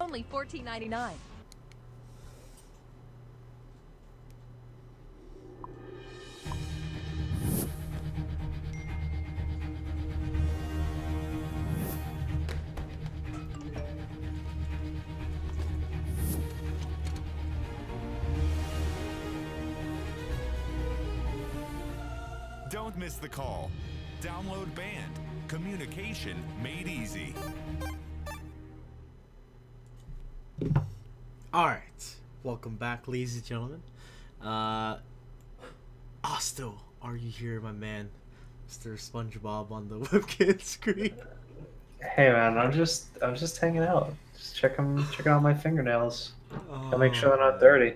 only $14.99. Don't miss the call. Download Band. Communication made easy. Alright, welcome back, ladies and gentlemen. Osto, are you here, my man? Mr. SpongeBob on the webcam screen. Hey man, I'm just hanging out. Just checking out my fingernails. Gotta make sure they're not dirty.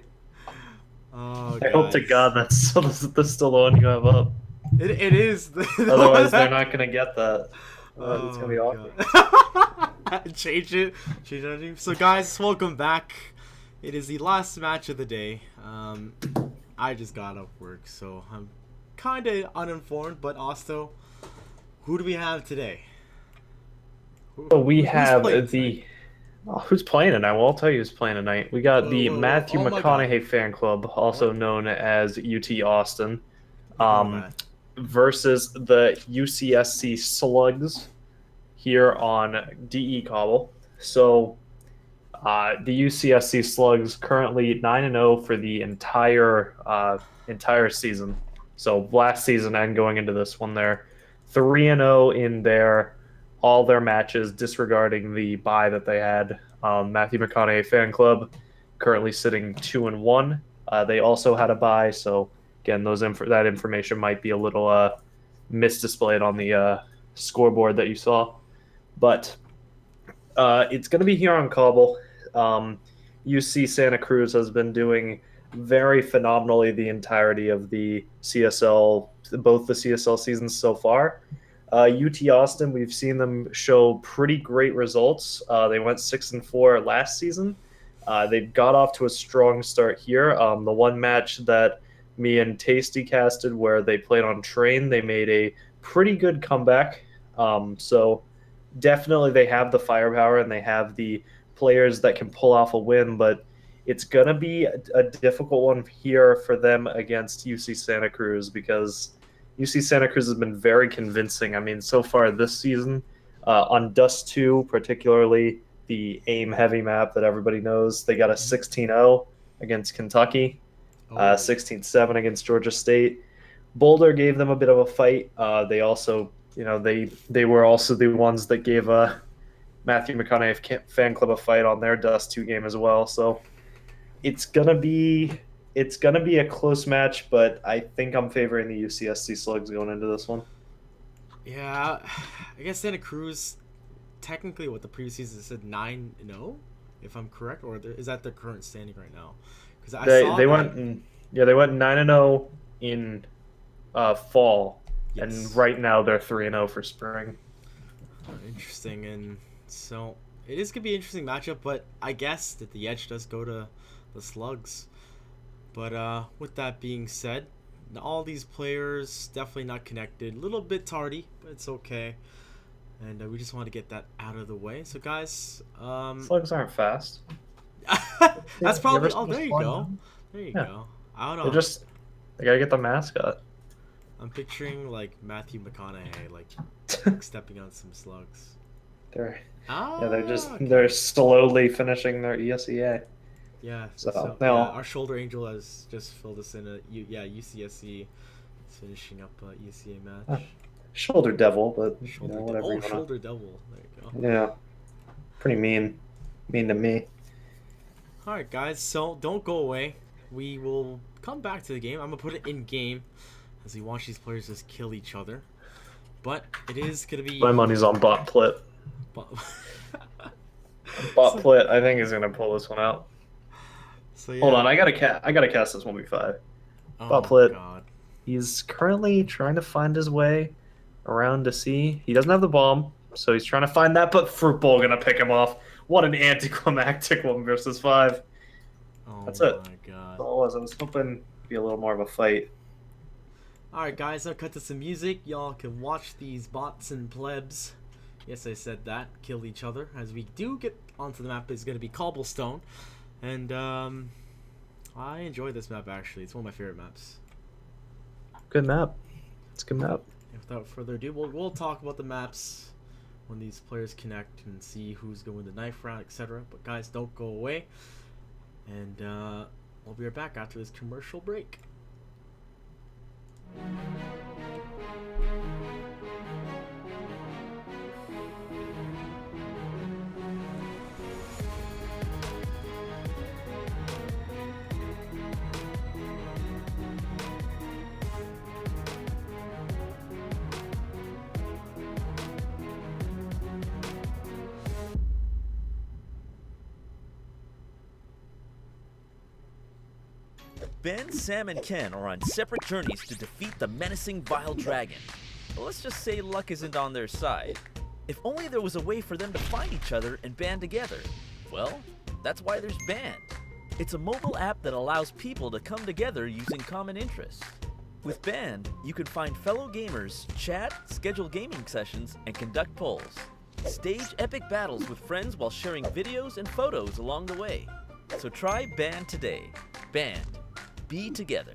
Oh, I hope to guys. God that's still the one you have up. It is. Otherwise, they're not gonna get that. It's gonna be awkward. Change it. So, guys, welcome back. It is the last match of the day. I just got off work, so I'm kind of uninformed. But Osto, who do we have today? So we have playing the. Oh, who's playing tonight? Well, I'll tell you who's playing tonight. We got the whoa. Matthew Oh my McConaughey fan club, also What? known as UT Austin, Ignore that. versus the UCSC Slugs here on DE Cobble. So the UCSC Slugs currently 9-0 for the entire season. So last season and going into this one, they're 3-0 in all their matches, disregarding the bye that they had. Matthew McConaughey fan club currently sitting 2-1. They also had a bye, so again, that information might be a little misdisplayed on the scoreboard that you saw. But it's going to be here on Cobble. UC Santa Cruz has been doing very phenomenally the entirety of the CSL, both the CSL seasons so far. UT Austin, we've seen them show pretty great results. They went 6-4 last season. They got off to a strong start here. The one match that me and Tasty casted where they played on Train, they made a pretty good comeback. So definitely they have the firepower and they have the players that can pull off a win, but it's going to be a difficult one here for them against UC Santa Cruz because UC Santa Cruz has been very convincing. I mean, so far this season, on Dust 2, particularly the AIM heavy map that everybody knows, they got a 16-0 against Kentucky, 16-7 against Georgia State. Boulder gave them a bit of a fight. They also, they were also the ones that gave Matthew McConaughey fan club a fight on their Dust 2 game as well. So it's gonna be a close match, but I think I'm favoring the UCSC Slugs going into this one. Yeah, I guess Santa Cruz, technically, what the previous season said 9-0, if I'm correct, or is that their current standing right now? Because they went 9-0 in fall, yes. And right now they're 3-0 for spring. Interesting, and so it is gonna be an interesting matchup, but I guess that the edge does go to the Slugs. But with that being said, all these players definitely not connected. A little bit tardy, but it's okay. And we just want to get that out of the way. So guys, Slugs aren't fast. that's probably. Oh, there you go. There you go. I don't know. They gotta get the mascot. I'm picturing like Matthew McConaughey like stepping on some slugs. They're okay. they're slowly finishing their ESEA. Yeah, So, yeah, our shoulder angel has just filled us in. UCSC is finishing up a ECA match. Shoulder devil, but whatever. Shoulder devil. There you go. Yeah, pretty mean to me. All right, guys. So don't go away. We will come back to the game. I'm gonna put it in game as we watch these players just kill each other. But it is gonna be. My money's on Bot Plit. Bot Plit, I think, is gonna pull this one out. So, yeah. Hold on, I gotta cast this 1v5. Bot Plit. He's currently trying to find his way around to C. He doesn't have the bomb, so he's trying to find that, but Fruit Bowl gonna pick him off. What an anticlimactic 1v5. That's it. Oh my god. That's all it was. I was hoping it'd be a little more of a fight. Alright guys, I'll cut to some music. Y'all can watch these bots and plebs Yes, I said that. Kill each other. As we do get onto the map, is going to be Cobblestone. And I enjoy this map, actually. It's one of my favorite maps. Good map. It's a good map. And without further ado, we'll talk about the maps when these players connect and see who's going the knife round, etc. But guys, don't go away. And we'll be right back after this commercial break. Ben, Sam, and Ken are on separate journeys to defeat the menacing Vile Dragon. But let's just say luck isn't on their side. If only there was a way for them to find each other and band together. Well, that's why there's Band. It's a mobile app that allows people to come together using common interests. With Band, you can find fellow gamers, chat, schedule gaming sessions, and conduct polls. Stage epic battles with friends while sharing videos and photos along the way. So try Band today. Band. Be together.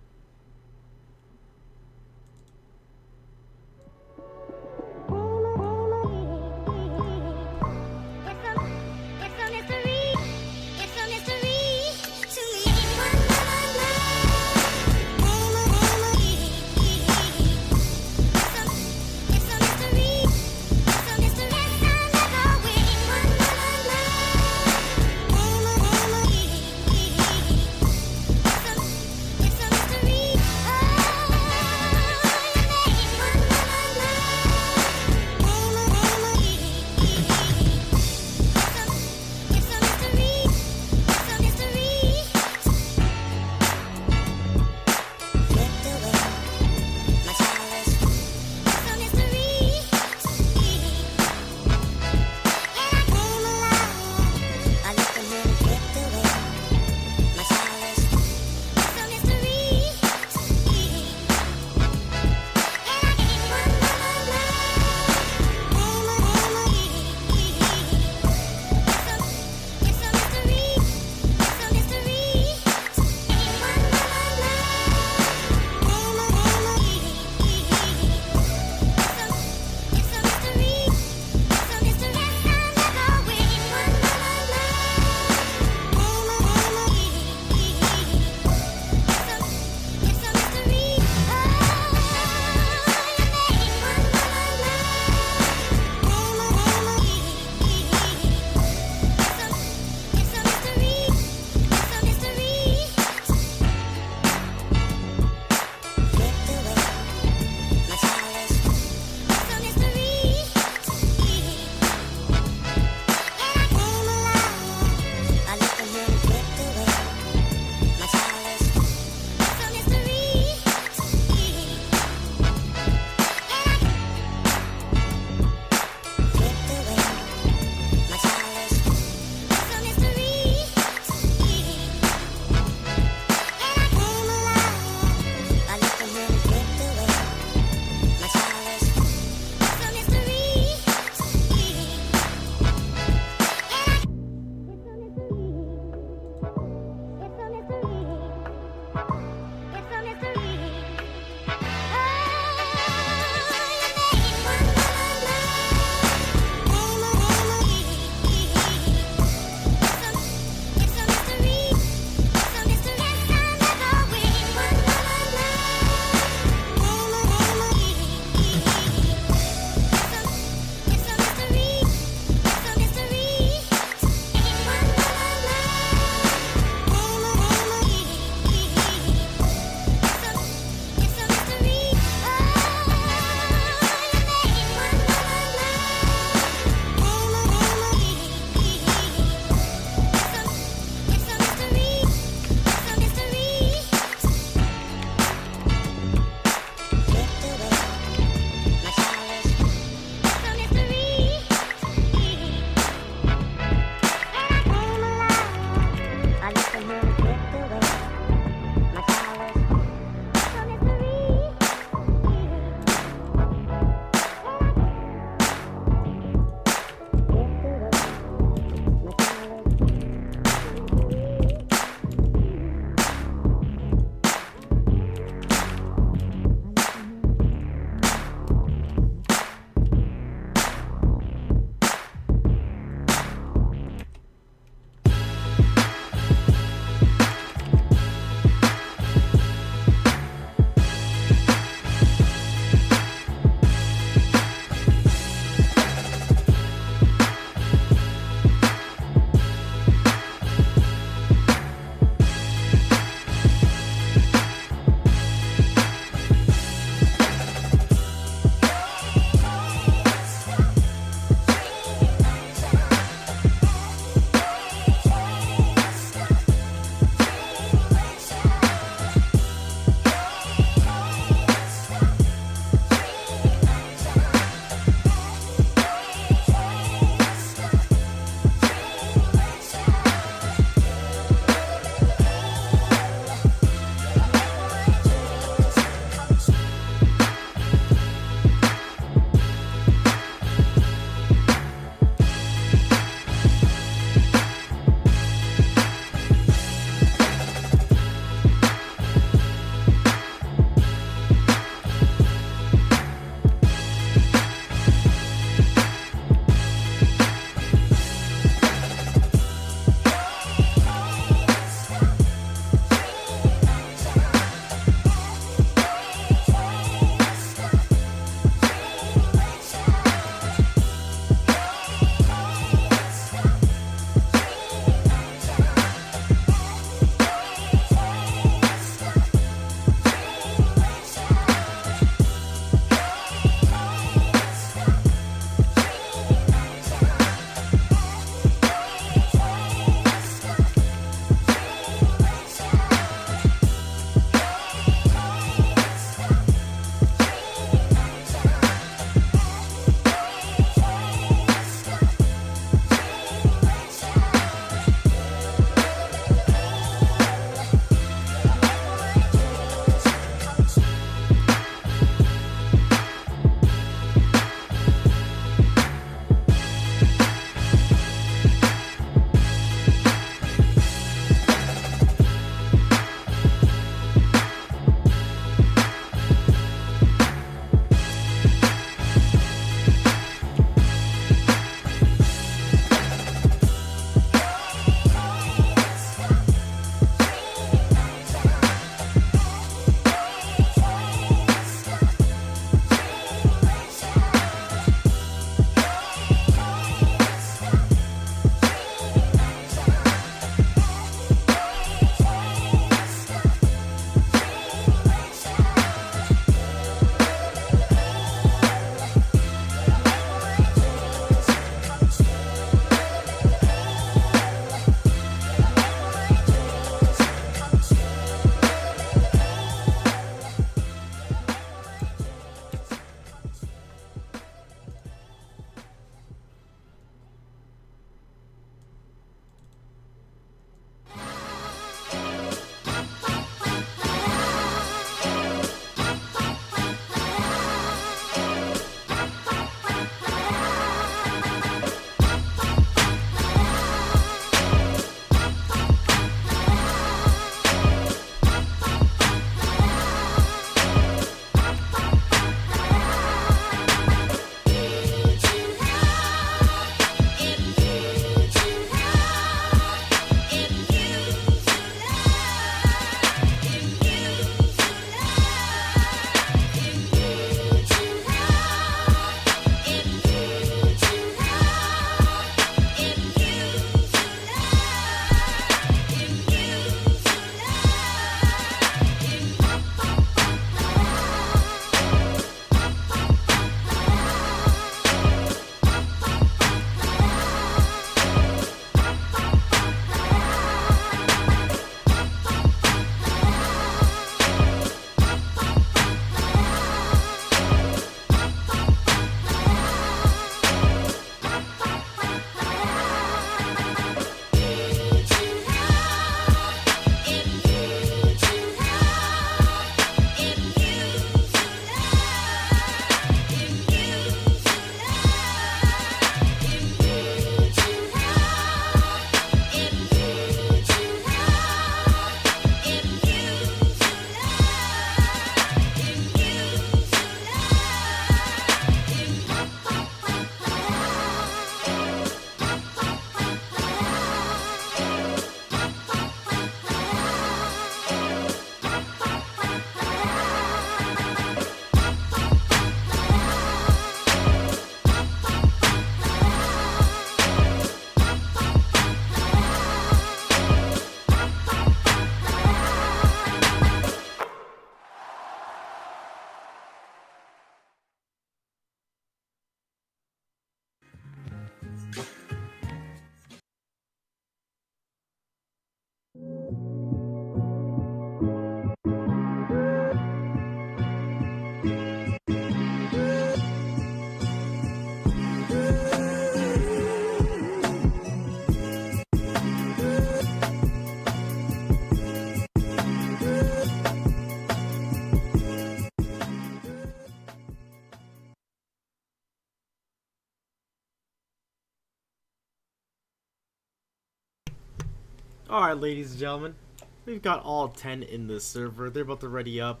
Alright, ladies and gentlemen. We've got all 10 in the server. They're about to ready up.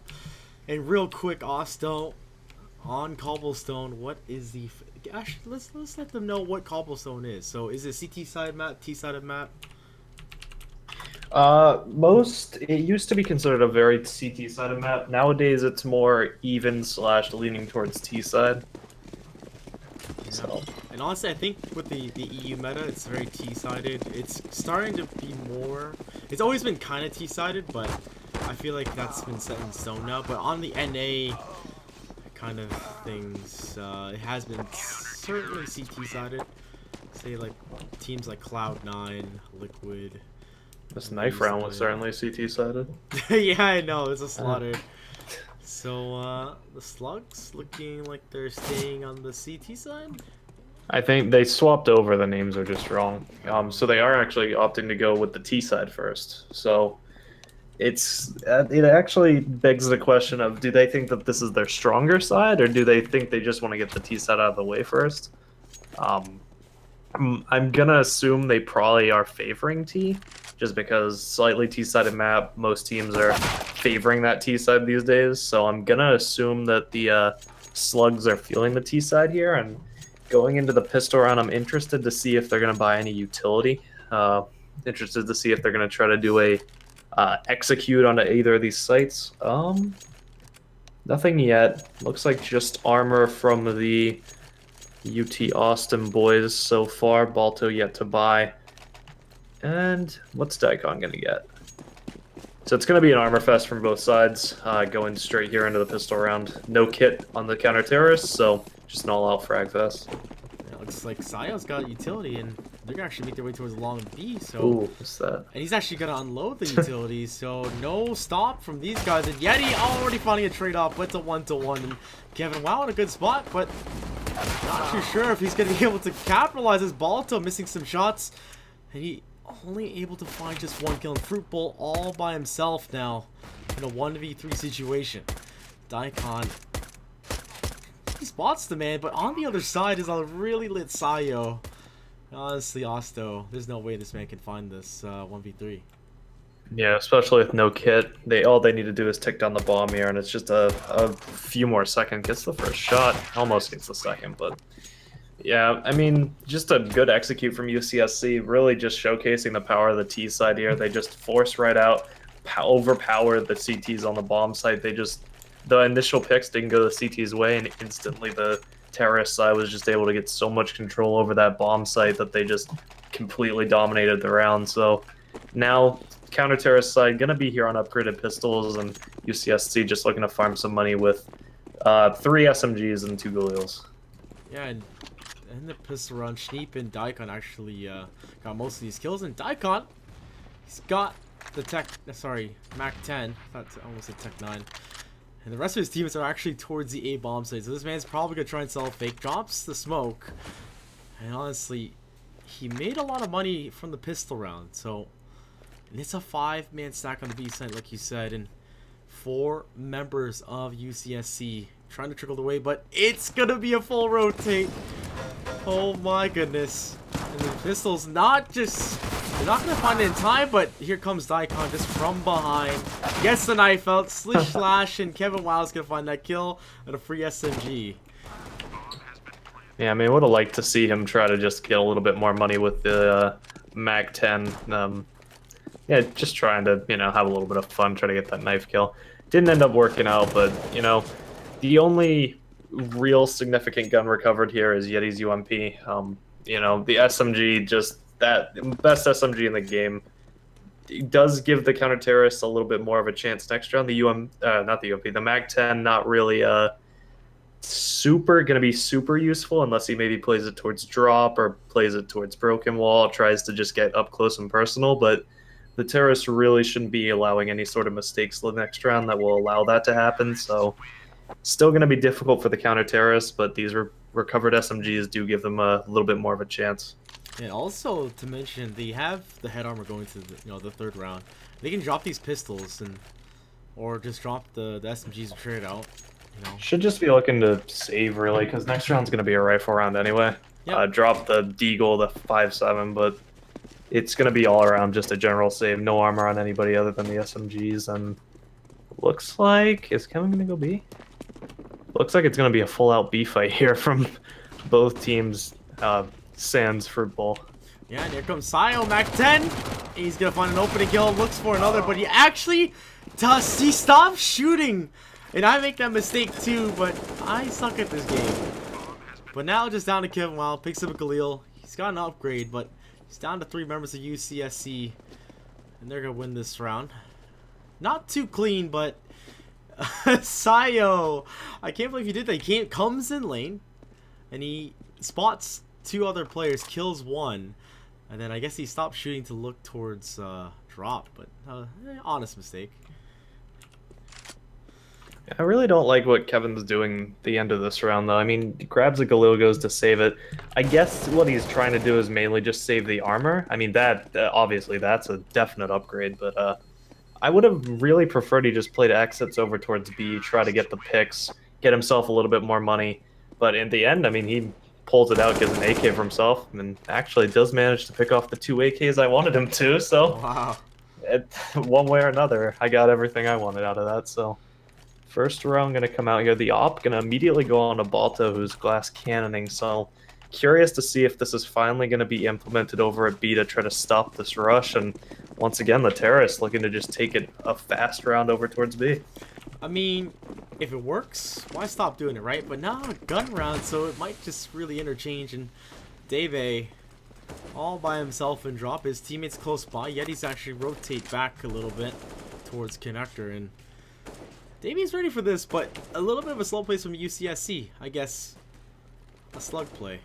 And real quick, Osto, on Cobblestone, what is the... Actually, let's let them know what Cobblestone is. So, is it CT side map, T sided map? It used to be considered a very CT sided map. Nowadays, it's more even / leaning towards T side. Yeah. So. And honestly, I think with the EU meta, it's very T-sided. It's starting to be more... It's always been kind of T-sided, but I feel like that's been set in stone now. But on the NA kind of things, it has been certainly CT-sided. Say like teams like Cloud9, Liquid... This knife round was certainly CT sided. Yeah, I know. It's a slaughter. So, the Slugs looking like they're staying on the CT side? I think they swapped over. The names are just wrong. So they are actually opting to go with the T side first. So it actually begs the question of, do they think that this is their stronger side, or do they think they just want to get the T side out of the way first? I'm gonna assume they probably are favoring T, just because slightly T-sided map, most teams are favoring that T side these days. So I'm gonna assume that the Slugs are feeling the T side here, and going into the pistol round, I'm interested to see if they're gonna buy any utility. Interested to see if they're gonna try to do a execute onto either of these sites. Nothing yet. Looks like just armor from the UT Austin boys so far. Balto yet to buy. And what's Daikon gonna get? So it's gonna be an armor fest from both sides, going straight here into the pistol round. No kit on the counter terrorists, so just an all-out frag fest. Yeah, looks like Sayo's got utility, and they're gonna actually make their way towards long B. So, ooh, what's that? and he's actually gonna unload the utilities. So no stop from these guys. And Yeti already finding a trade-off. It's a 1-to-1, and Kevin Wow in a good spot, but not too sure if he's gonna be able to capitalize. His Balto missing some shots, and he only able to find just one kill. And Fruit Bowl all by himself now in a 1v3 situation. Daikon, he spots the man, but on the other side is a really lit Sayo. Honestly, Osto, there's no way this man can find this 1v3. Yeah, especially with no kit. All they need to do is tick down the bomb here, and it's just a few more seconds. Gets the first shot, almost gets the second, but yeah, I mean, just a good execute from UCSC, really just showcasing the power of the T side here. They just force right out, overpower the CTs on the bomb site. The initial picks didn't go the CT's way, and instantly the terrorist side was just able to get so much control over that bomb site that they just completely dominated the round. So now counter-terrorist side going to be here on upgraded pistols, and UCSC just looking to farm some money with 3 SMGs and 2 Galils. Yeah, and in the pistol round, Schneep and Daikon actually got most of these kills. And Daikon, he's got the Mac 10. I thought I almost said Tech 9. And the rest of his teammates are actually towards the A bomb site. So this man's probably going to try and sell a fake. Drops the smoke. And honestly, he made a lot of money from the pistol round. So, and it's a 5-man stack on the B side, like you said. And 4 members of UCSC trying to trickle away. But it's going to be a full rotate. Oh my goodness. And the pistol's not just... They're not going to find it in time, but here comes Daikon just from behind. Gets the knife out, slash, and Kevin Wow's going to find that kill and a free SMG. Yeah, I mean, would have liked to see him try to just get a little bit more money with the Mag 10. Yeah, just trying to, have a little bit of fun, try to get that knife kill. Didn't end up working out, but, the only real significant gun recovered here is Yeti's UMP. The SMG, just that best SMG in the game. It does give the counter-terrorists a little bit more of a chance next round. The Mag 10, not really gonna be super useful unless he maybe plays it towards drop or plays it towards broken wall, tries to just get up close and personal, but the terrorists really shouldn't be allowing any sort of mistakes the next round that will allow that to happen. So still going to be difficult for the counter-terrorists, but these recovered SMGs do give them a little bit more of a chance. And also to mention, they have the head armor going to the third round. They can drop these pistols or just drop the SMGs and trade it out. Should just be looking to save really, because next round's going to be a rifle round anyway. Yep. Drop the Deagle, the 5.7, but it's going to be all around just a general save. No armor on anybody other than the SMGs. And looks like... Is Kevin going to go B? Looks like it's going to be a full-out B fight here from both teams. Sans Fruit Bowl. Yeah, and here comes Sayo, Mac 10. He's going to find an opening kill, looks for another, but he actually does. He stops shooting. And I make that mistake too, but I suck at this game. But now just down to Kevin Wild, picks up a Galil. He's got an upgrade, but he's down to 3 members of UCSC. And they're going to win this round. Not too clean, but Sayo, I can't believe he did that. He comes in lane, and he spots 2 other players, kills 1. And then I guess he stopped shooting to look towards drop, but honest mistake. I really don't like what Kevin's doing the end of this round, though. I mean, he grabs a Galil, goes to save it. I guess what he's trying to do is mainly just save the armor. I mean, that obviously that's a definite upgrade, but I would have really preferred he just played exits over towards B, try to get the picks, get himself a little bit more money. But in the end, I mean, he pulls it out, gets an AK for himself, and actually does manage to pick off the 2 AKs I wanted him to. So, Wow. One way or another, I got everything I wanted out of that. So, first round going to come out here. The op going to immediately go on to Balto, who's glass cannoning. So, curious to see if this is finally going to be implemented over at B to try to stop this rush. And once again, the terrorists looking to just take it a fast round over towards B. I mean, if it works, why stop doing it, right? But now a gun round, so it might just really interchange. And Dave, all by himself and drop his teammates close by. Yetis actually rotate back a little bit towards connector. And Davies ready for this, but a little bit of a slow place from UCSC. I guess a slug play.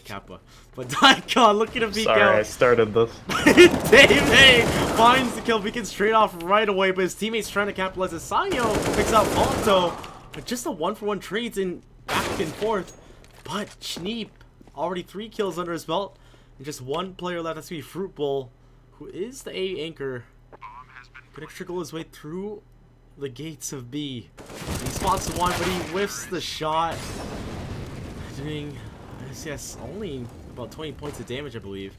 Kappa. But Daikon looking to beat out. Sorry, I started this. Dave finds the kill, beacon straight off right away, but his teammates trying to capitalize as Sayo picks out Balto. But just a 1-for-1 trades in back and forth. But Schneep, already 3 kills under his belt. And just 1 player left, that's to be Fruit Bowl, who is the A anchor. Gonna trickle his way through the gates of B. He spots 1, but he whiffs the shot. Doing... Yes, only about 20 points of damage, I believe.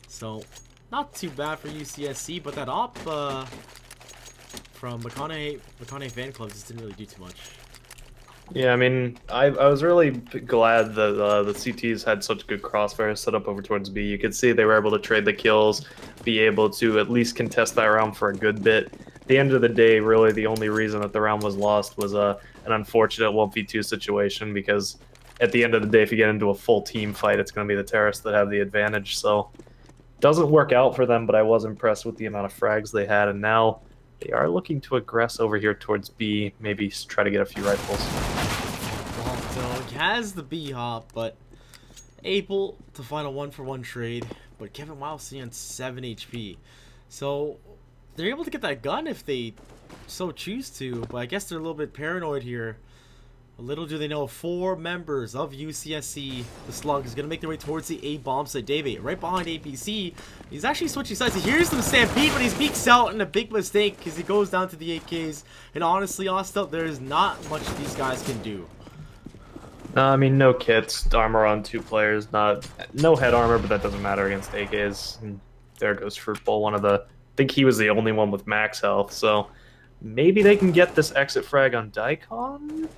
So, not too bad for UCSC, but that op from McConaughey fan club just didn't really do too much. Yeah, I mean, I was really glad that the CTs had such good crossfire set up over towards B. You could see they were able to trade the kills, be able to at least contest that round for a good bit. At the end of the day, really the only reason that the round was lost was an unfortunate 1v2 situation, because at the end of the day, if you get into a full team fight, it's going to be the terrorists that have the advantage. So, doesn't work out for them, but I was impressed with the amount of frags they had, and now they are looking to aggress over here towards B, maybe try to get a few rifles. Balto has the B hop, but able to find a 1-for-1 trade. But Kevin Wild sitting on 7 HP, so they're able to get that gun if they so choose to. But I guess they're a little bit paranoid here. Little do they know, 4 members of UCSC, the Slug, is going to make their way towards the A bomb site. Dave, right behind APC. He's actually switching sides. He hears them stampede, but he peeks out in a big mistake because he goes down to the AKs. And honestly, Ostel, there's not much these guys can do. No, I mean, no kits, armor on 2 players, no head armor, but that doesn't matter against AKs. And there goes Fruit Bowl, I think he was the only one with max health, so maybe they can get this exit frag on Daikon?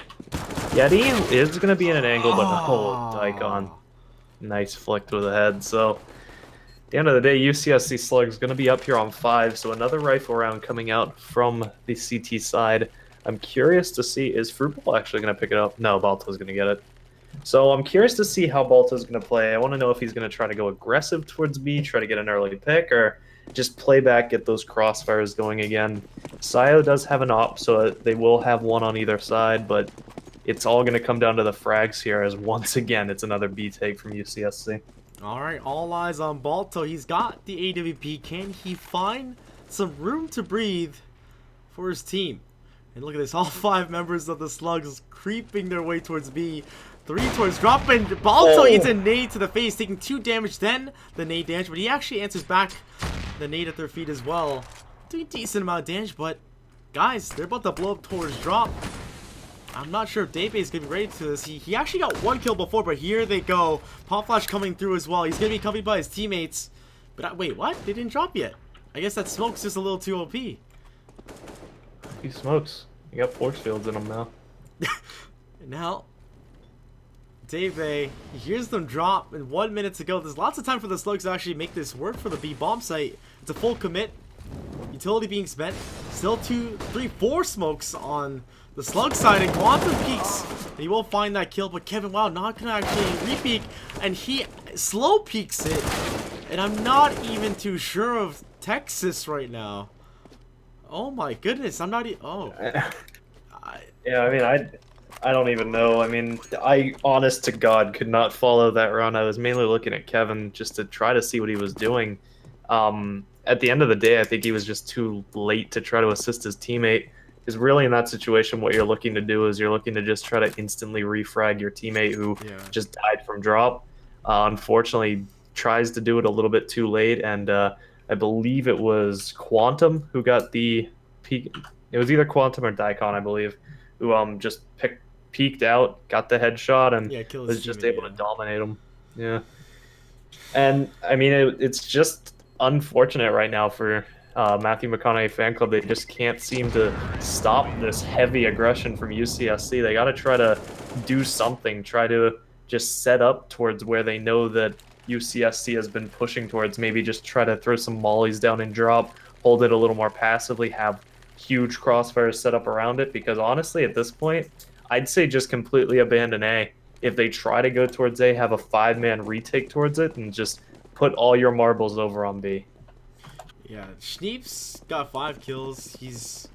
Yeti is going to be in an angle, but Daikon. Nice flick to the head. So, at the end of the day, UCSC Slug is going to be up here on 5, so another rifle round coming out from the CT side. I'm curious to see, is Fruit Bowl actually going to pick it up? No, Balto's going to get it. So I'm curious to see how Balto's going to play. I want to know if he's going to try to go aggressive towards B, try to get an early pick, or just play back, get those crossfires going again. Sayo does have an op, so they will have one on either side, but it's all going to come down to the frags here, as once again, it's another B take from UCSC. Alright, all eyes on Balto. He's got the AWP. Can he find some room to breathe for his team? And look at this, all 5 members of the Slugs creeping their way towards B. 3 towards drop, and Balto eats a nade to the face, taking 2 damage, then the nade damage, but he actually answers back the nade at their feet as well. Doing a decent amount of damage, but guys, they're about to blow up towards drop. I'm not sure if Daybase gonna be ready to this. He actually got 1 kill before, but here they go. Pop Flash coming through as well. He's gonna be covered by his teammates. But wait, what? They didn't drop yet. I guess that smoke's just a little too OP. He smokes. You got force fields in him now. Now, Daybase, he hears them drop in 1 minute to go. There's lots of time for the slugs to actually make this work for the B bomb site. It's a full commit. Utility being spent. Still 2, 3, 4 smokes on the slug side, and Quantum peeks. And he will find that kill, but Kevin Wow not gonna actually re-peek, and he slow peeks it. And I'm not even too sure of Texas right now. Oh my goodness, I'm not oh. Yeah, I mean, I don't even know. I mean, I honest to God could not follow that run. I was mainly looking at Kevin just to try to see what he was doing. At the end of the day, I think he was just too late to try to assist his teammate. Because really, in that situation, what you're looking to do is you're looking to just try to instantly refrag your teammate who just died from drop. Unfortunately, tries to do it a little bit too late, and I believe it was Quantum who got the peak. It was either Quantum or Daikon, I believe, who just peeked out, got the headshot, and was just able to dominate him. Yeah. And I mean, it's just unfortunate right now for Matthew McConaughey fan club. They just can't seem to stop this heavy aggression from UCSC. They got to try to do something, try to just set up towards where they know that UCSC has been pushing towards. Maybe just try to throw some mollies down and drop, hold it a little more passively, have huge crossfires set up around it, because honestly at this point I'd say just completely abandon A. If they try to go towards A, have a 5-man retake towards it and just put all your marbles over on B. Yeah, Schneep's got 5 kills. He's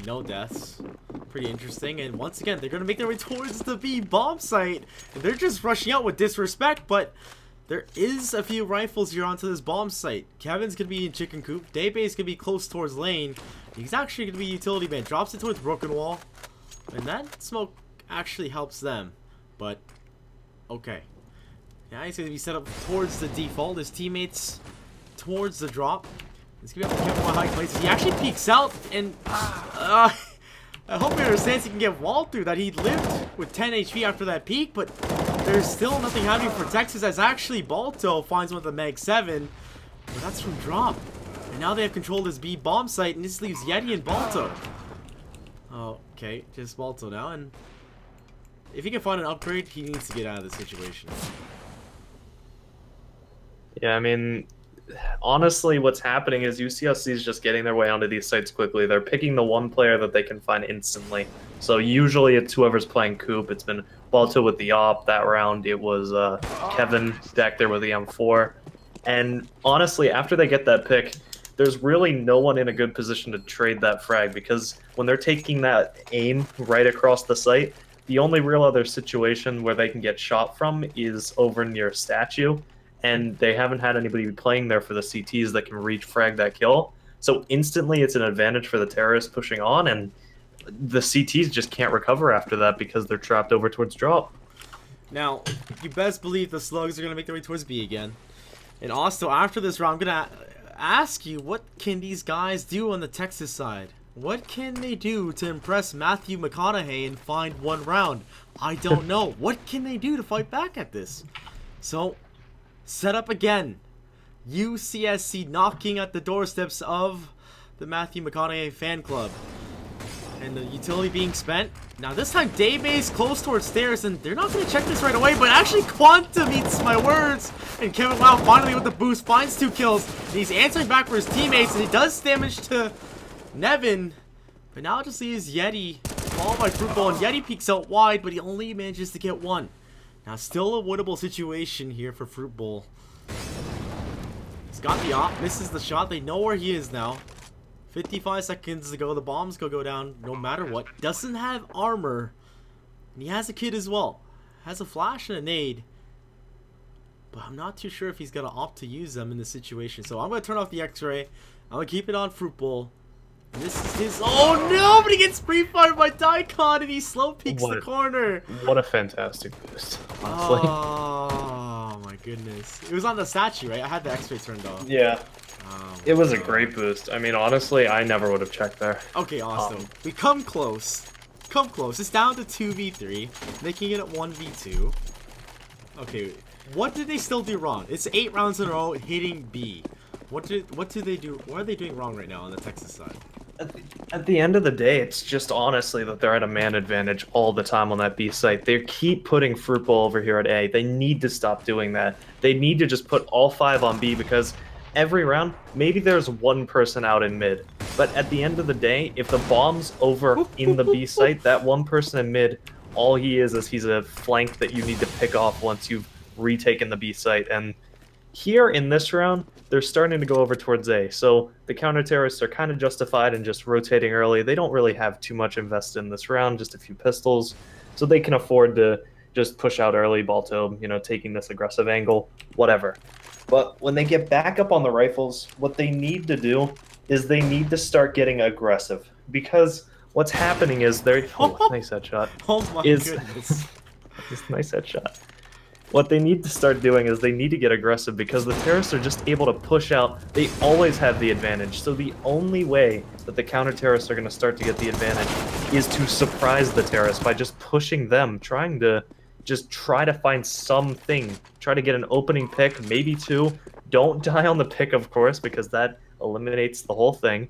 no deaths. Pretty interesting. And once again, they're going to make their way towards the B bomb site. And they're just rushing out with disrespect, but there is a few rifles here onto this bomb site. Kevin's going to be in chicken coop. Daybase is going to be close towards lane. He's actually going to be utility man. Drops it towards broken wall. And that smoke actually helps them. But, okay. Now he's going to be set up towards the default. His teammates towards the drop. He's going to be able to keep high places. He actually peeks out, and I hope he understands he can get walled through that. He lived with 10 HP after that peak, but there's still nothing happening for Texas, as actually Balto finds one with the Mag 7. But that's from drop. And now they have controlled this B bomb site, and this leaves Yeti and Balto. Oh, okay, just Balto now, and if he can find an upgrade, he needs to get out of this situation. Yeah, I mean, honestly, what's happening is UCSC is just getting their way onto these sites quickly. They're picking the one player that they can find instantly. So usually it's whoever's playing Coop. It's been Balto with the AWP. That round it was Kevin back there with the M4. And honestly, after they get that pick, there's really no one in a good position to trade that frag, because when they're taking that aim right across the site, the only real other situation where they can get shot from is over near a statue. And they haven't had anybody playing there for the CTs that can reach frag that kill. So instantly it's an advantage for the terrorists pushing on, and the CTs just can't recover after that because they're trapped over towards drop. Now, you best believe the slugs are going to make their way towards B again. And also, after this round, I'm going to ask you, what can these guys do on the Texas side? What can they do to impress Matthew McConaughey and find one round? I don't know. What can they do to fight back at this? So, set up again. UCSC knocking at the doorsteps of the Matthew McConaughey fan club. And the utility being spent. Now this time Daybase close towards stairs, and they're not going to check this right away, but actually Quantum eats my words. And Kevin Wow finally with the boost finds 2 kills. And he's answering back for his teammates, and he does damage to Nevin. But now it just leaves Yeti followed by Fruitball, and Yeti peeks out wide, but he only manages to get 1. Now still a winnable situation here for Fruitball. He's got the op, misses the shot. They know where he is now. 55 seconds to go. The bombs go down no matter what. Doesn't have armor. And he has a kid as well. Has a flash and a nade. But I'm not too sure if he's going to opt to use them in this situation. So I'm going to turn off the x-ray. I'm going to keep it on Fruitball. And this is his... Oh no! But he gets pre-fired by Daikon, and he slow peeks the corner. What a fantastic boost, honestly. Oh my goodness. It was on the statue, right? I had the x-ray turned off. Yeah. Oh, it was a great boost. I mean, honestly, I never would have checked there. Okay, awesome. We come close. come close. It's down to 2v3, making it a 1v2. Okay, what did they still do wrong? It's 8 rounds in a row hitting B. What do they do? What are they doing wrong right now on the Texas side? At the end of the day, it's just honestly that they're at a man advantage all the time on that B site. They keep putting fruit ball over here at A. They need to stop doing that. They need to just put all 5 on B, because every round, maybe there's one person out in mid. But at the end of the day, if the bomb's over in the B site, that one person in mid, all he is he's a flank that you need to pick off once you've retaken the B site. And here in this round, they're starting to go over towards A. So the counter-terrorists are kind of justified in just rotating early. They don't really have too much invested in this round, just a few pistols. So they can afford to just push out early, Balto, you know, taking this aggressive angle, whatever. But when they get back up on the rifles, what they need to do is they need to start getting aggressive. Because what's happening is they're... Oh, nice headshot. Oh my goodness. Just nice headshot. What they need to start doing is they need to get aggressive, because the terrorists are just able to push out. They always have the advantage. So the only way that the counter-terrorists are going to start to get the advantage is to surprise the terrorists by just pushing them, trying to just try to find something. Try to get an opening pick, maybe 2. Don't die on the pick, of course, because that eliminates the whole thing.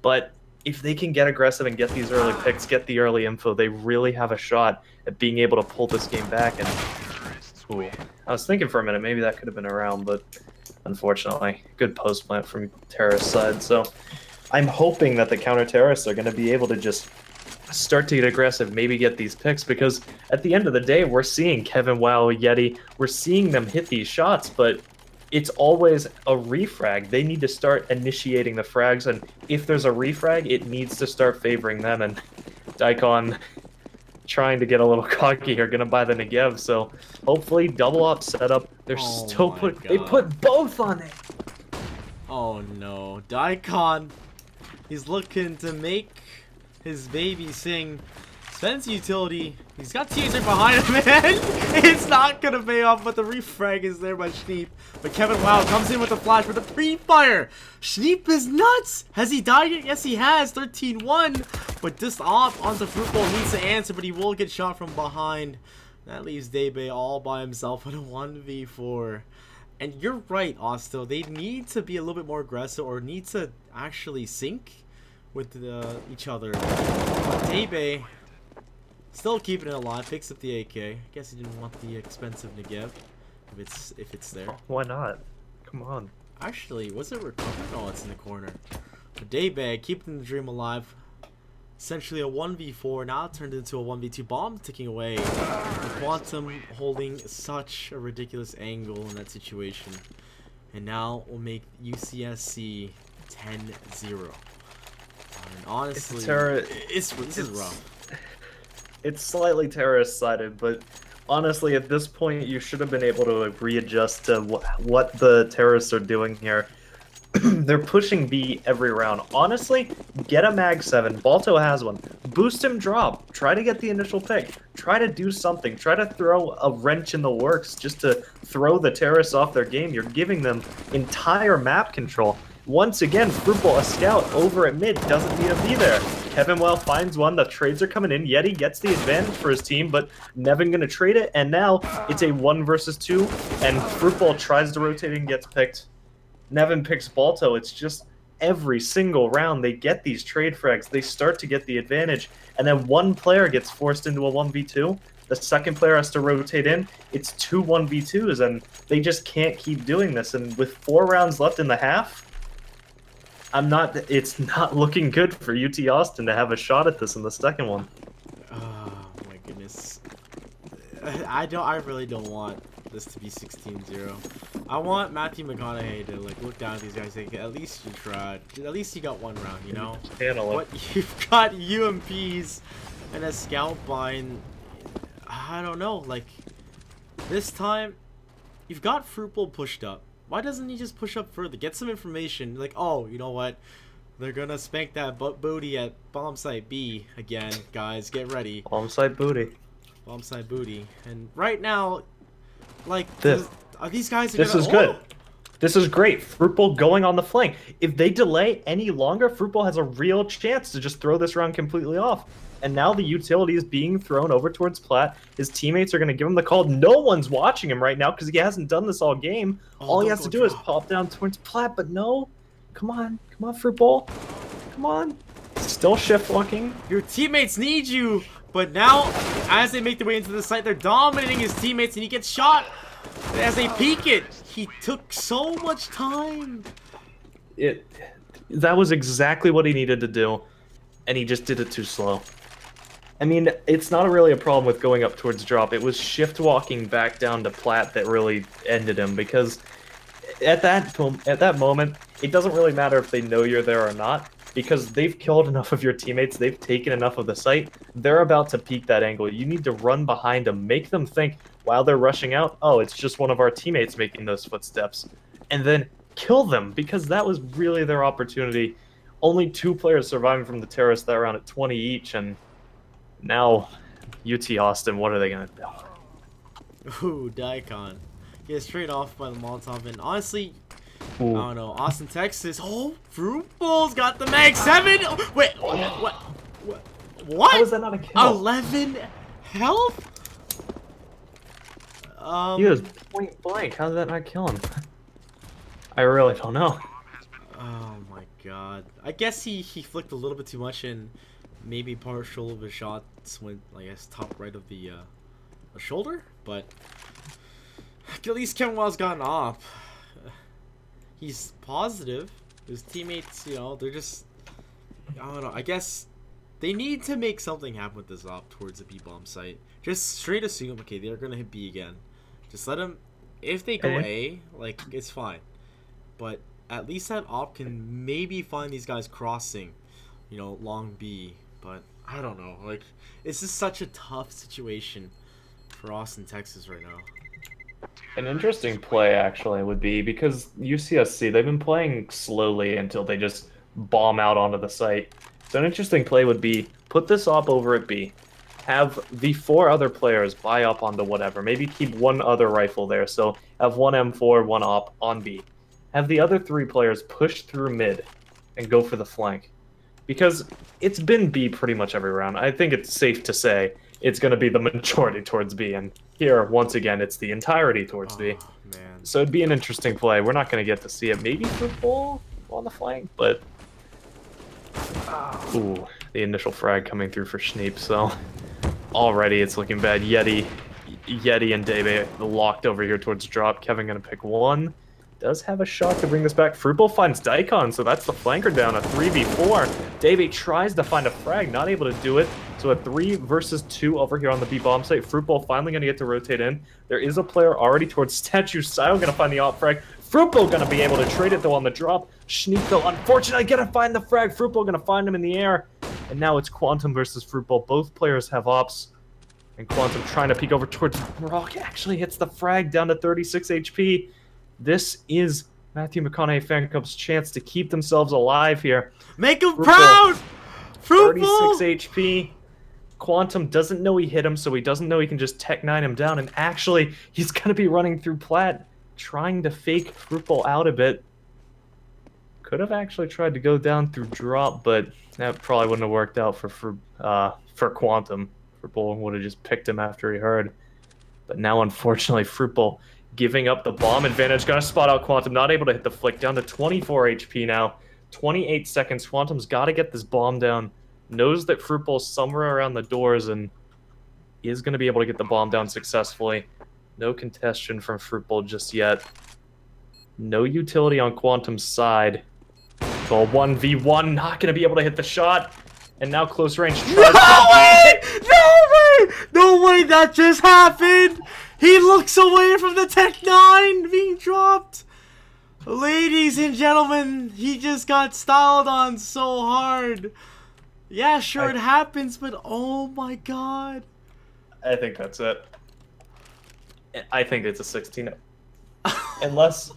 But if they can get aggressive and get these early picks, get the early info, they really have a shot at being able to pull this game back. And ooh, I was thinking for a minute, maybe that could have been around, but unfortunately, good post plant from terrorist side. So I'm hoping that the counter-terrorists are going to be able to just start to get aggressive, maybe get these picks, because at the end of the day, we're seeing Kevin, Wow, Yeti, we're seeing them hit these shots, but it's always a refrag. They need to start initiating the frags, and if there's a refrag, it needs to start favoring them, and Daikon trying to get a little cocky here, gonna buy the Negev, so hopefully double up setup. They're still they put both on it. Oh no, Daikon, he's looking to make his baby sing. Spends utility. He's got Teaser behind him, and it's not gonna pay off, but the refrag is there by Schneep. But Kevin Wow comes in with the flash with a pre-fire. Schneep is nuts. Has he died yet? Yes, he has. 13-1. But just off onto Fruitball needs to answer, but he will get shot from behind. That leaves Daybay all by himself in a 1v4. And you're right, Osto. They need to be a little bit more aggressive, or need to actually sync with each other. But Daybay still keeping it alive, picks up the AK. I guess he didn't want the expensive Negev, if it's there. Why not? Come on. Actually, was it recovered? Oh, it's in the corner. But Daybag keeping the dream alive. Essentially a 1v4, now turned into a 1v2. Bomb ticking away. The Quantum holding such a ridiculous angle in that situation. And now we'll make UCSC 10-0. And honestly, this is rough. It's slightly terrorist-sided, but honestly, at this point, you should have been able to readjust to what the terrorists are doing here. They're pushing B every round. Honestly, get a Mag 7. Balto has one. Boost him drop. Try to get the initial pick. Try to do something. Try to throw a wrench in the works just to throw the terrorists off their game. You're giving them entire map control. Once again, Fruitball, a scout over at mid, doesn't need to be there. Kevin Well finds one, the trades are coming in, Yeti gets the advantage for his team, but Nevin gonna trade it, and now it's a 1 versus 2, and Fruitball tries to rotate and gets picked. Nevin picks Balto. It's just every single round they get these trade frags, they start to get the advantage, and then one player gets forced into a 1v2, the second player has to rotate in, it's 2 1v2s, and they just can't keep doing this, and with 4 rounds left in the half, it's not looking good for UT Austin to have a shot at this in the second one. Oh my goodness. I really don't want this to be 16-0. I want Matthew McConaughey to look down at these guys and say, at least you tried. At least you got one round, you know? But you've got UMPs and a scout bind. I don't know, this time you've got Fruitball pushed up. Why doesn't he just push up further? Get some information. Oh, you know what? They're gonna spank that booty at bomb site B again, guys. Get ready. Bomb site booty. Bomb site booty. And right now, are these guys? This is good. This is great. Fruitball going on the flank. If they delay any longer, Fruitball has a real chance to just throw this round completely off. And now the utility is being thrown over towards Platt. His teammates are going to give him the call. No one's watching him right now because he hasn't done this all game. Oh, all he don't has to go do is drop. pop down towards Platt, but no. Come on, Fruit Bowl. Come on. Still shift walking. Your teammates need you, but now, as they make their way into the site, they're dominating his teammates, and he gets shot. As they peek it, he took so much time. That was exactly what he needed to do, and he just did it too slow. I mean, it's not really a problem with going up towards drop. It was shift walking back down to Platt that really ended him, because at that moment, it doesn't really matter if they know you're there or not, because they've killed enough of your teammates, they've taken enough of the site, they're about to peek that angle. You need to run behind them, make them think while they're rushing out, oh, it's just one of our teammates making those footsteps, and then kill them, because that was really their opportunity. Only 2 players surviving from the terrorists that round at 20 each, and now UT Austin, what are they going to do? Ooh, Daikon. Gets straight off by the Molotov, and honestly, Ooh. I don't know. Austin, Texas. Oh, Fruit Bowl's got the mag 7. Oh, wait, what? How is that not a kill? 11 health? He was point blank. How did that not kill him? I really don't know. Oh my god. I guess he flicked a little bit too much, and maybe partial of his shots went, I guess, top right of the shoulder, but at least Kevin Wild's gotten op. He's positive. His teammates, you know, they're just, I don't know, I guess they need to make something happen with this op towards the B-bomb site. Just straight assume, okay, they're gonna hit B again. Just let them, if they go A, like, it's fine. But at least that op can maybe find these guys crossing, you know, long B. But I don't know, like, it's just such a tough situation for Austin, Texas right now. An interesting play, actually, would be, because UCSC, they've been playing slowly until they just bomb out onto the site. So an interesting play would be, put this op over at B, have the 4 other players buy up onto whatever, maybe keep 1 other rifle there, so have 1 M4, 1 op on B. Have the other 3 players push through mid and go for the flank. Because it's been B pretty much every round. I think it's safe to say it's going to be the majority towards B, and here, once again, it's the entirety towards B. Man. So it'd be an interesting play. We're not going to get to see it maybe for full on the flank, but... Ooh, the initial frag coming through for Schneep, so already it's looking bad. Yeti and Debe locked over here towards drop. Kevin going to pick 1. Does have a shot to bring this back. Fruitbowl finds Daikon, so that's the flanker down, a 3v4. Debe tries to find a frag, not able to do it. So a 3 versus 2 over here on the B-bomb site. Fruitbowl finally going to get to rotate in. There is a player already towards Statue. Sile going to find the op frag. Fruitbowl going to be able to trade it, though, on the drop. Schneek, though, unfortunately, going to find the frag. Fruitbowl going to find him in the air. And now it's Quantum versus Fruitbowl. Both players have ops. And Quantum trying to peek over towards Rock. Actually hits the frag down to 36 HP. This is Matthew McConaughey Fan Club's chance to keep themselves alive here. Make him proud! Fruit 36 Bowl! HP. Quantum doesn't know he hit him, so he doesn't know he can just Tech 9 him down. And actually, he's going to be running through Platt, trying to fake Fruitbowl out a bit. Could have actually tried to go down through drop, but that probably wouldn't have worked out for Quantum. Fruitbowl would have just picked him after he heard. But now, unfortunately, Fruitbowl giving up the bomb advantage. Gonna spot out Quantum. Not able to hit the flick. Down to 24 HP now. 28 seconds. Quantum's got to get this bomb down. Knows that Fruitbowl's somewhere around the doors and is going to be able to get the bomb down successfully. No contestation from Fruitbowl just yet. No utility on Quantum's side. So 1v1. Not going to be able to hit the shot. And now close range. No way! No way! No way that just happened! He looks away from the Tech 9 being dropped. Ladies and gentlemen, he just got styled on so hard. Yeah, sure, it happens, but oh my god. I think that's it. I think it's a 16. Unless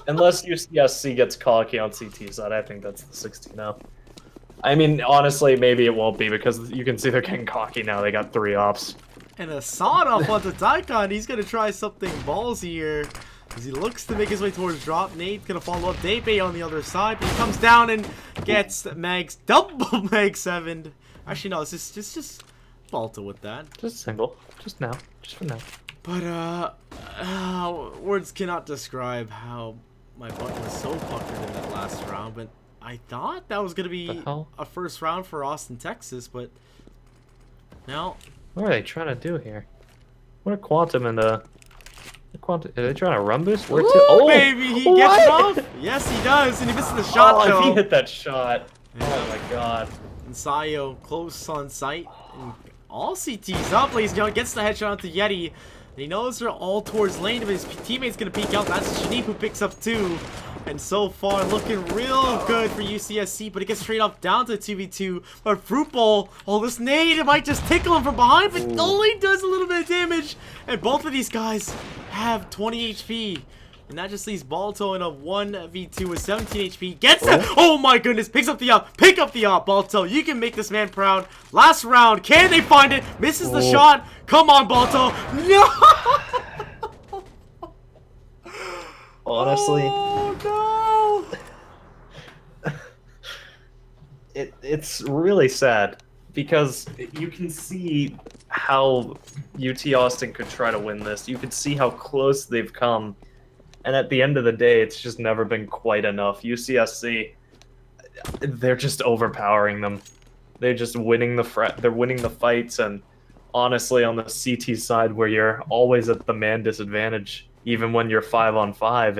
UCSC gets cocky on CT side, I think that's the 16-0. I mean, honestly, maybe it won't be, because you can see they're getting cocky now. They got 3 ops. And a sawed off onto Daikon. He's going to try something ballsy here as he looks to make his way towards drop. Nate's going to follow up. Debe on the other side. But he comes down and gets double mag 7. Actually, no, it's just Balto with that. Just single. Just now. Just for now. But words cannot describe how my butt was so puckered in that last round. But I thought that was gonna be The hell? a first round for Austin, Texas. But now, What are they trying to do here? What a quantum and a quantum. Are they trying to run boost? Where to? ooh, Oh, baby, he what? gets it off. Yes, he does, and he misses the shot Oh, though. if he hit that shot. Yeah. Oh my god. And Sayo close on sight. And all CT's up, ladies and gentlemen. Gets the headshot onto Yeti. And he knows they're all towards lane, but his teammate's gonna peek out. That's Shanip who picks up 2. And so far, looking real good for UCSC, but it gets straight up down to 2v2. But Fruit Bowl, oh, this nade, it might just tickle him from behind, but only does a little bit of damage. And both of these guys have 20 HP. And that just leaves Balto in a 1v2 with 17 HP. Gets it! Oh my goodness, picks up the op. Pick up the op, Balto. You can make this man proud. Last round, can they find it? Misses the shot. Come on, Balto. No! Honestly, Oh no! it's really sad because you can see how UT Austin could try to win this. You can see how close they've come, and at the end of the day, it's just never been quite enough. UCSC, they're just overpowering them. They're just winning they're winning the fights, and honestly, on the CT side, where you're always at the man disadvantage, even when you're 5-on-5,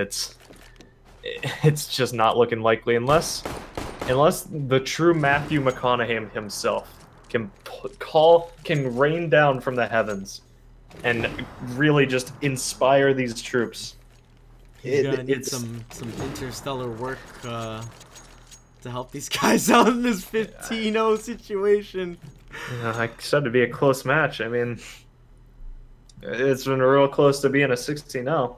it's just not looking likely unless the true Matthew McConaughey himself can rain down from the heavens and really just inspire these troops. He's gonna need some interstellar work to help these guys out in this 15-0 situation. Yeah, I said it'd be a close match. I mean, it's been real close to being a 16-0.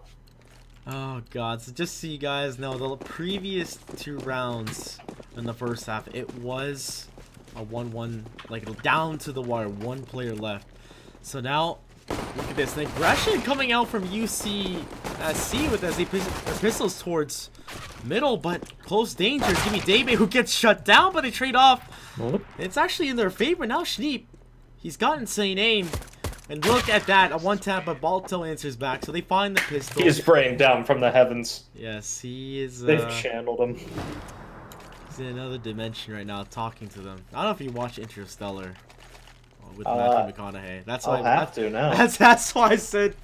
Oh god, so just so you guys know, the previous 2 rounds in the first half, it was a 1-1, like down to the wire, 1 player left. So now, look at this, the aggression coming out from UCSC with as he pistols towards middle, but close danger. Give me Dabe who gets shut down, but they trade off. It's actually in their favor now. Schneep, he's got insane aim. And look at that, a 1-tap, but Balto answers back, so they find the pistol. He is spraying down from the heavens. Yes, he is. They've channeled him. He's in another dimension right now, talking to them. I don't know if you watch Interstellar with Matthew McConaughey. That's why I'll have to now. That's why I said.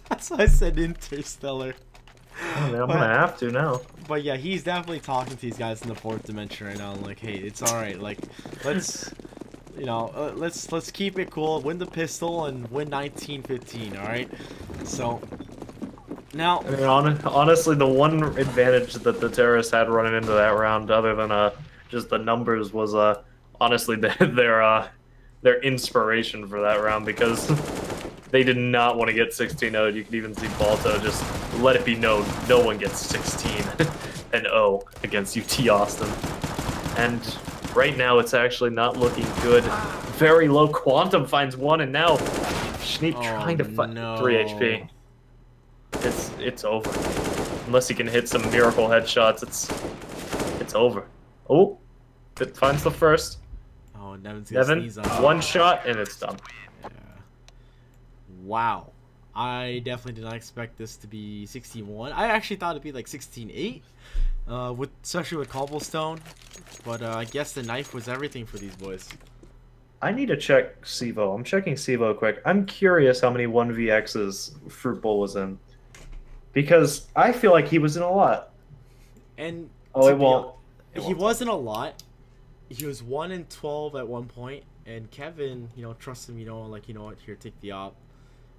That's why I said Interstellar. I mean, I'm gonna have to now. But yeah, he's definitely talking to these guys in the 4th dimension right now. Like, hey, it's all right. Like, let's. You know, let's keep it cool, win the pistol, and win 19-15, alright? So, now... I mean, honestly, the one advantage that the terrorists had running into that round, other than just the numbers, was honestly their inspiration for that round, because they did not want to get 16-0'd. You could even see Balto just let it be known no one gets 16-0 against UT Austin. And right now, it's actually not looking good. Very low. Quantum finds 1, and now Schneep trying to fight 3 HP. It's over. Unless he can hit some miracle headshots, it's over. Oh, it finds the first. Oh, Nevin's gonna Nevin, sneeze on 1 shot, and it's done. Yeah. Wow. I definitely did not expect this to be 16-1. I actually thought it'd be like 16-8. Especially with Cobblestone, but I guess the knife was everything for these boys. I need to check Sivo. I'm checking Sivo quick. I'm curious how many 1vx's Fruit Bowl was in, because I feel like he was in a lot. And it won't. He wasn't a lot. He was 1-12 at one point, and Kevin, trust him. Like, what? Here, take the op.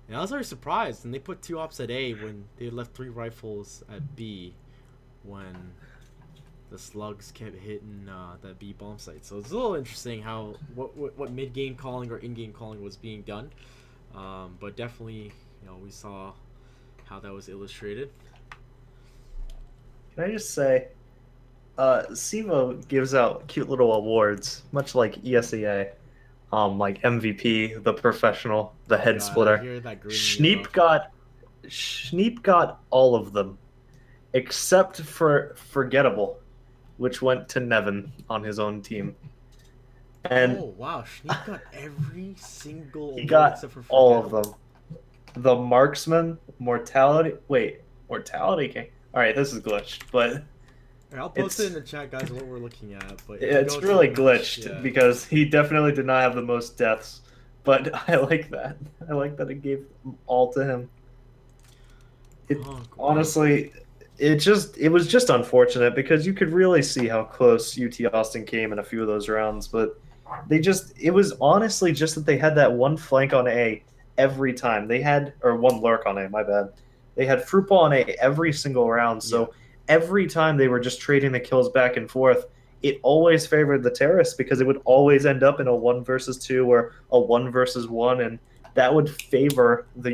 And I was very surprised. And they put 2 ops at A when they left 3 rifles at B. When the slugs kept hitting that B bomb site. So it's a little interesting how what mid-game calling or in-game calling was being done. But definitely, we saw how that was illustrated. Can I just say, Sivo gives out cute little awards, much like ESEA. Like MVP, the professional, the head splitter. Schneep got all of them. Except for Forgettable, which went to Nevin on his own team. And Oh wow, Schneek got every single he award got except for all of Forgettable. them. The Marksman, Mortality. Wait, Mortality King. All right, this is glitched, but Here, I'll post it's it in the chat, guys, what we're looking at. But if you it's go to really the match, glitched yeah. because he definitely did not have the most deaths. But I like that. I like that it gave them all to him. It Oh, wow. honestly, it was just unfortunate because you could really see how close UT Austin came in a few of those rounds, but it was honestly just that they had that one flank on A every time. They had or one lurk on A, my bad. They had fruit ball on A every single round, so every time they were just trading the kills back and forth, it always favored the terrorists because it would always end up in a 1 versus 2 or a 1 versus 1, and that would favor the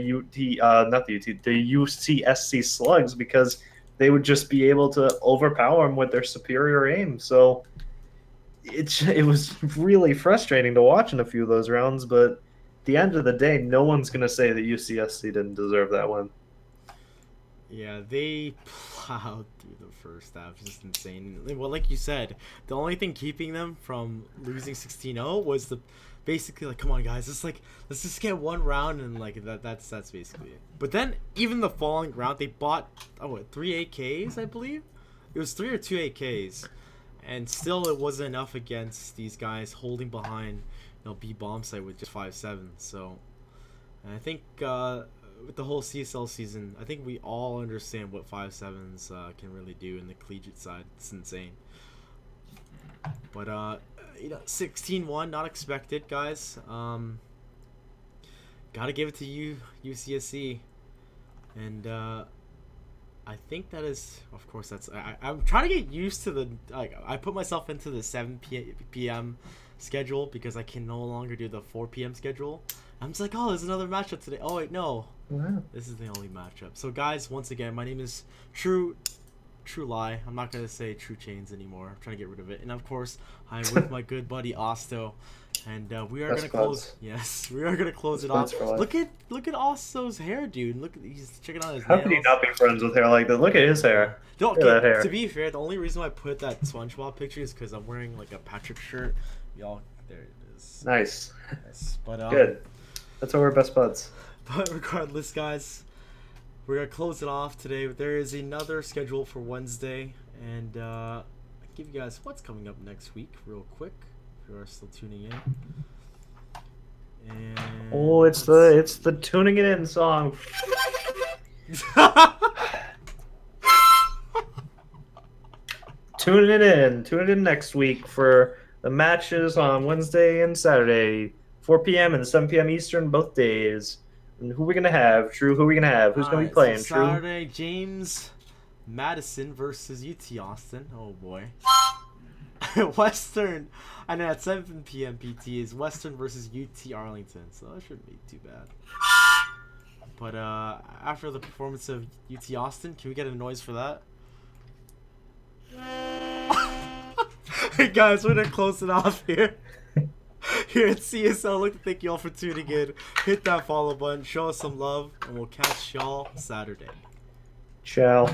not the UT, the UCSC slugs because they would just be able to overpower them with their superior aim. So it was really frustrating to watch in a few of those rounds, but at the end of the day, no one's gonna say that UCSC didn't deserve that win. Yeah, they plowed through the first half. It's just insane. Well, like you said, the only thing keeping them from losing 16-0 was the basically like, come on guys, let's just get one round and like that's basically it. But then even the following round, they bought 3 AKs, I believe. It was 3 or 2 AKs, and still it wasn't enough against these guys holding behind, B bomb site with just 5-7. So, and I think. With the whole CSL season, I think we all understand what 5-7s can really do in the collegiate side. It's insane. But 16-1, not expected, guys. Gotta give it to you, UCSC, and I think that is, of course, that's. I'm trying to get used to the I put myself into the 7 p.m. schedule because I can no longer do the 4 p.m. schedule. I'm just like, oh, there's another matchup today. Oh wait, no. Wow. This is the only matchup. So guys, once again, my name is True Lie. I'm not gonna say True Chains anymore. I'm trying to get rid of it. And of course, I'm with my good buddy Osto, and we are gonna close. Yes, we are gonna close it off. Look at Osto's hair, dude. Look, he's checking out his How nails. can you not be friends with hair like that? Look at his hair. No, Look at that hair. To be fair, the only reason why I put that SpongeBob picture is because I'm wearing like a Patrick shirt. Y'all, there it is. Nice. Yes, but Good. That's why we're best buds. But regardless, guys, we're gonna close it off today. There is another schedule for Wednesday, and I'll give you guys what's coming up next week real quick if you are still tuning in. And Oh, it's the tuning it in song. Tune it in next week for the matches on Wednesday and Saturday, 4 p.m. and 7 p.m. Eastern, both days. And who are we gonna have? True, who are we gonna have? Who's gonna be playing? So True. Saturday, James Madison versus UT Austin. Oh boy. Western, and then at 7 p.m. PT is Western versus UT Arlington. So that shouldn't be too bad. But after the performance of UT Austin, can we get a noise for that? Hey guys, we're gonna close it off here. Here at CSL, I'd like to thank you all for tuning in. Hit that follow button, show us some love, and we'll catch y'all Saturday. Ciao.